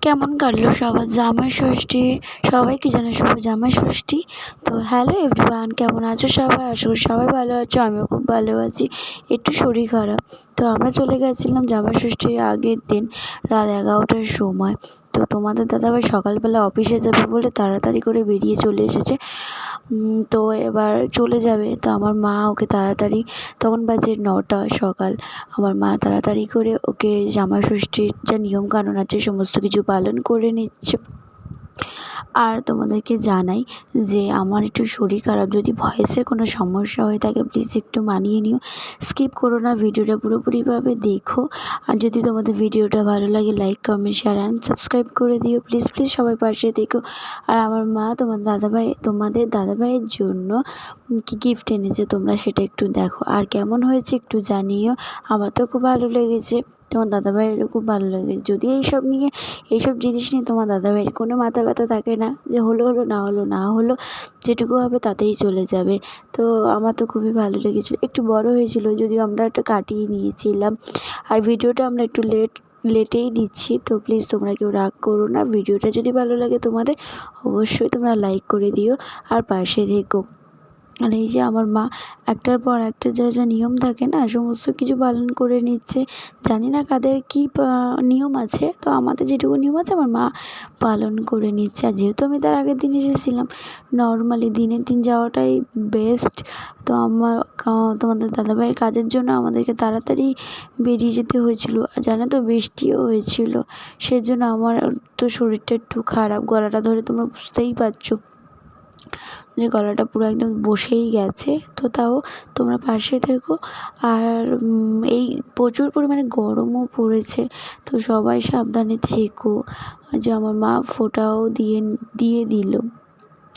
কেমন কাটলো সবার জামাই ষষ্ঠী? সবাইকে জানাই শুভ জামাই ষষ্ঠী। তো হ্যালো এভরিওয়ান, কেমন আছো সবাই? আশা করি সবাই ভালো আছো, আমিও খুব ভালো আছি। একটু শরীর খারাপ, তো আমরা চলে গেছিলাম জামাই ষষ্ঠীর আগের দিন রাত 11টার সময়। তো তোমাদের দাদাভাই সকালবেলা অফিসে যাবে বলে তাড়াতাড়ি করে বেরিয়ে চলে এসেছে। তো এবার চলে যাবে, তো আমার মা ওকে তাড়াতাড়ি, তখন বাজে 9টা সকাল, আমার মা তাড়াতাড়ি করে ওকে জামাই ষষ্ঠীর যা নিয়মকানুন আছে সমস্ত কিছু পালন করে নিচ্ছে। আর তোমাদেরকে জানাই যে আমার একটু শরীর খারাপ, যদি ভয়েসের কোনো সমস্যা হয়ে থাকে প্লিজ একটু মানিয়ে নিও, স্কিপ করো না, ভিডিওটা পুরোপুরিভাবে দেখো। আর যদি তোমাদের ভিডিওটা ভালো লাগে like comment share and subscribe করে দিও, প্লিজ প্লিজ সবাই পাশে দেখো। আর আমার মা তোমাদের দাদাভাইয়ের জন্য কী গিফট এনেছে তোমরা সেটা একটু দেখো, আর কেমন হয়েছে একটু জানিও। আমার তো খুব ভালো লেগেছে, তোমার দাদাভাইয়েরও খুব ভালো লাগে। যদি এইসব জিনিস নিয়ে তোমার দাদাভাইয়ের কোনো মাথা ব্যথা থাকে না, যে হলো না হলো যেটুকু হবে তাতেই চলে যাবে। তো আমার তো খুবই ভালো লেগেছিলো, একটু বড় হয়েছিল যদিও আমরা একটা কাটিয়ে নিয়েছিলাম। আর ভিডিওটা আমরা একটু লেটেই দিচ্ছি, তো প্লিজ তোমরা কেউ রাগ করো না। ভিডিওটা যদি ভালো লাগে তোমাদের অবশ্যই তোমরা লাইক করে দিও আর পাশে থেকো। আর এই যে আমার মা একটার পর একটা যা যা নিয়ম থাকে না সমস্ত কিছু পালন করে নিচ্ছে। জানি না কাদের কী নিয়ম আছে, তো আমাদের যেটুকু নিয়ম আছে আমার মা পালন করে নিচ্ছে। আর যেহেতু আমি তার আগের দিন এসেছিলাম, নর্মালি দিনের দিন যাওয়াটাই বেস্ট। তো তোমাদের দাদাভাইয়ের কাজের জন্য আমাদেরকে তাড়াতাড়ি বেরিয়ে যেতে হয়েছিল, আর জানো তো বৃষ্টিও হয়েছিল, সেজন্য আমার তো শরীরটা একটু খারাপ, গলাটা ধরে তোমরা বুঝতেই পারছো যে গলাটা পুরো একদম বসেই গেছে। তো তাও তোমরা পাশে থেকো। আর এই প্রচুর পরিমাণে গরমও পড়েছে, তো সবাই সাবধানে থেকো। যে আমার মা ফোঁটাও দিয়ে দিল।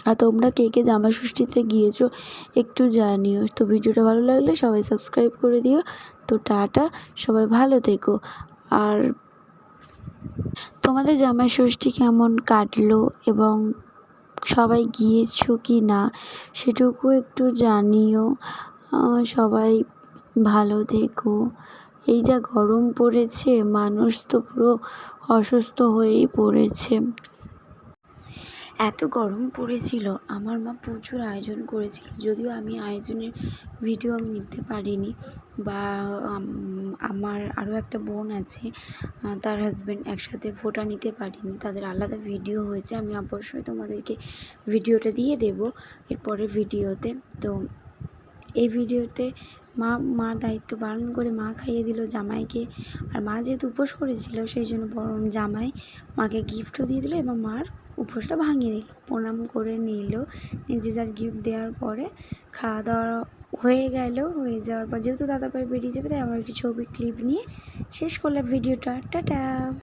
আর তোমরা কে কে জামাই ষষ্ঠীতে গিয়েছো একটু জানিও। তো ভিডিওটা ভালো লাগলে সবাই সাবস্ক্রাইব করে দিও। তো টাটা, সবাই ভালো থেকো। আর তোমাদের জামাই ষষ্ঠী কেমন কাটলো এবং সবাই গিয়েছো কি না সেটুকু একটু জানিও। সবাই ভালো থেকো। এই যা গরম পড়েছে, মানুষ তো পুরো অসুস্থ হয়েই পড়েছে। এত গরম পড়েছিল, আমার মা প্রচুর আয়োজন করেছিল, যদিও আমি আয়োজনের ভিডিও নিতে পারিনি। বা আমার আরও একটা বোন আছে, তার হাজব্যান্ড একসাথে ফোঁটা নিতে পারিনি, তাদের আলাদা ভিডিও হয়েছে। আমি অবশ্যই তোমাদেরকে ভিডিওটা দিয়ে দেবো এরপরের ভিডিওতে। তো এই ভিডিওতে মা দায়িত্ব পালন করে মা খাইয়ে দিল জামাইকে। আর মা যেহেতু উপোস করেছিল সেই জন্য জামাই মাকে গিফটও দিয়ে দিল এবং মার উপোসটা ভাঙিয়ে দিল, প্রণাম করে নিল। যে যার গিফট দেওয়ার পরে খাওয়া দাওয়া হয়ে যাওয়ার পর যেহেতু দাদাভাই বেরিয়ে যাবে, তাই আমার একটি ছবি ক্লিপ নিয়ে শেষ করলাম ভিডিওটা। টাটা।